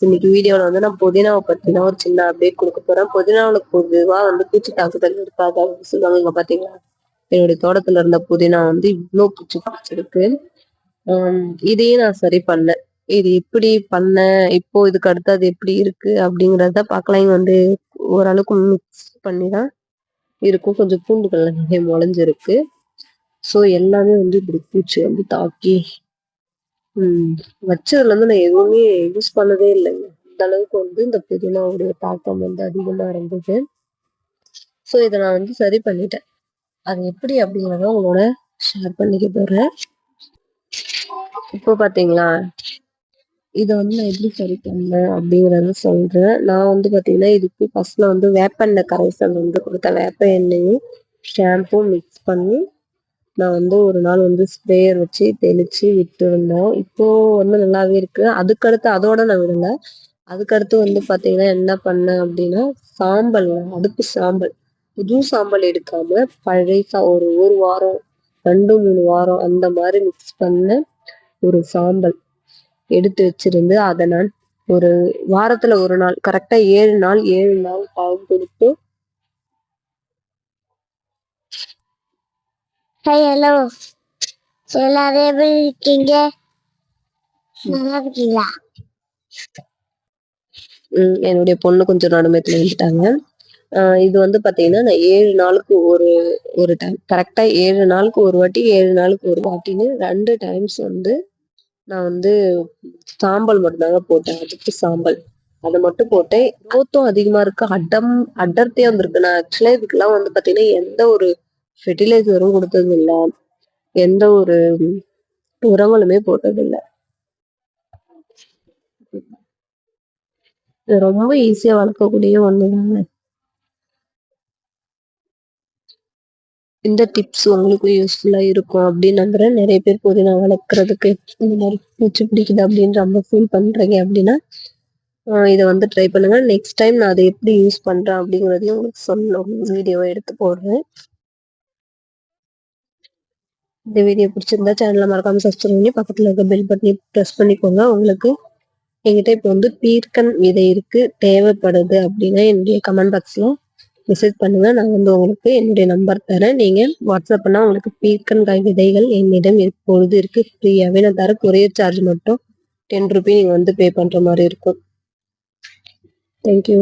இன்னைக்கு வீடியோல வந்து நான் புதினாவை பத்தி தான் ஒரு சின்ன அப்டேட் கொடுக்க போறேன். புதினாவுல பொதுவா வந்து பூச்சி தாக்குதல் இருக்காது அப்படின்னு சொல்லுவாங்க. இங்க பாத்தீங்களா, என்னுடைய தோட்டத்துல இருந்த புதினா வந்து இவ்வளவு பூச்சி பிடிச்சிருக்கு. இதையும் நான் சரி பண்ணேன். இது எப்படி பண்ணேன், இப்போ இதுக்கு அடுத்து அது எப்படி இருக்கு அப்படிங்கறத பார்க்கலாம். இங்க வந்து ஓரளவுக்கு மிக்ஸ் பண்ணி தான் இருக்கும். கொஞ்சம் பூண்டுகள் நிறைய முளைஞ்சிருக்கு. சோ எல்லாமே வந்து இப்படி பூச்சி வந்து தாக்கி வச்சதுல இருந்து நான் எதுவுமே யூஸ் பண்ணதே இல்லைங்க. அந்த அளவுக்கு வந்து இந்த புதினாவுடைய தாக்கம் வந்து அதிகமா இருந்தது. சோ இதை நான் வந்து சரி பண்ணிட்டேன். அது எப்படி அப்படிங்கிறத உங்களோட ஷேர் பண்ணிக்க போறேன். இப்போ பாத்தீங்களா, இதை வந்து நான் எப்படி சரி பண்ணேன் அப்படிங்கறத சொல்றேன். நான் வந்து பாத்தீங்கன்னா இதுக்கு ஃபர்ஸ்ட்ல வந்து வேப்பெண்ணெய் கரைசல் வந்து கொடுத்தேன். வேப்ப எண்ணெயும் ஷாம்பும் மிக்ஸ் பண்ணி நான் வந்து ஒரு நாள் வந்து ஸ்ப்ரேயர் வச்சு தெளிச்சு விட்டு இருந்தோம். இப்போ வந்து நல்லாவே இருக்கு. அதுக்கடுத்து அதோட நான் விடல. அதுக்கடுத்து வந்து பாத்தீங்கன்னா என்ன பண்ணேன் அப்படின்னா, சாம்பல், அடுப்பு சாம்பல், புது சாம்பல் எடுக்காம பழைய ஒரு வாரம் 2-3 வாரம் அந்த மாதிரி மிக்ஸ் பண்ண ஒரு சாம்பல் எடுத்து வச்சிருந்து அதை நான் ஒரு வாரத்துல ஒரு நாள் கரெக்டா 7 நாள் டைம் கொடுத்து. ஹலோ, எல்லாரும் எப்படி இருக்கீங்க? நல்லா இருக்கீங்களா? என்னுடைய பொண்ணு கொஞ்சம் நடுமத்துல வந்துட்டாங்க. இது வந்து பாத்தீங்கன்னா நான் 7 நாளுக்கு ஒரு டைம், கரெக்டா 7 நாளுக்கு ஒரு வாட்டி, 7 நாளுக்கு ஒரு வாட்டின்னு 2 டைம்ஸ் வந்து நான் வந்து சாம்பல் மட்டும்தாங்க போட்டேன். அதுக்கு சாம்பல் அதை மட்டும் போட்டேன். growth-உம் அதிகமா இருக்கு, அடர்த்தியா வந்திருக்கு. நான் ஆக்சுவலா இதுக்கெல்லாம் வந்து பாத்தீங்கன்னா எந்த ஒரு ஃபெர்டிலைசரும் கொடுத்தது இல்லை, எந்த ஒரு உரங்களுமே போட்டது இல்லை. இது ரொம்ப ஈஸியா வளர்க்கக்கூடிய ஒண்ணுதாங்க. இந்த டிப்ஸ் உங்களுக்கு யூஸ்ஃபுல்லா இருக்கும் அப்படின்னு நம்புறேன். நிறைய பேர் புதினா வளர்க்கறதுக்கு இந்த மாதிரி பூச்சி பிடிக்குது அப்படின்னு ரொம்ப ஃபீல் பண்றீங்க அப்படின்னா இதை வந்து ட்ரை பண்ணுங்க. நெக்ஸ்ட் டைம் நான் அதை எப்படி யூஸ் பண்றேன் அப்படிங்கறதையும் உங்களுக்கு சொல்லணும், வீடியோவை எடுத்து போடுறேன். இந்த வீடியோ பிடிச்சிருந்தா சேனலை மறக்காம சப்ஸ்கிரைப் பண்ணி பக்கத்துல இருக்க பெல் பட்டனை ப்ரெஸ் பண்ணிக்கோங்க. உங்களுக்கு என்கிட்ட இப்போ வந்து பீர்க்கன் விதை இருக்கு, தேவைப்படுது அப்படின்னா என்னுடைய கமெண்ட் பாக்ஸ்ல மெசேஜ் பண்ணுங்க. நான் வந்து உங்களுக்கு என்னுடைய நம்பர் தரேன். நீங்க வாட்ஸ்அப் பண்ணா உங்களுக்கு பீர்க்கன்காய் விதைகள் என்னிடம் இப்பொழுது இருக்கு, ஃப்ரீயாவே நான் தரேன். கொரியர் சார்ஜ் மட்டும் 10 ரூபி நீங்க வந்து பே பண்ற மாதிரி இருக்கும். தேங்க்யூ.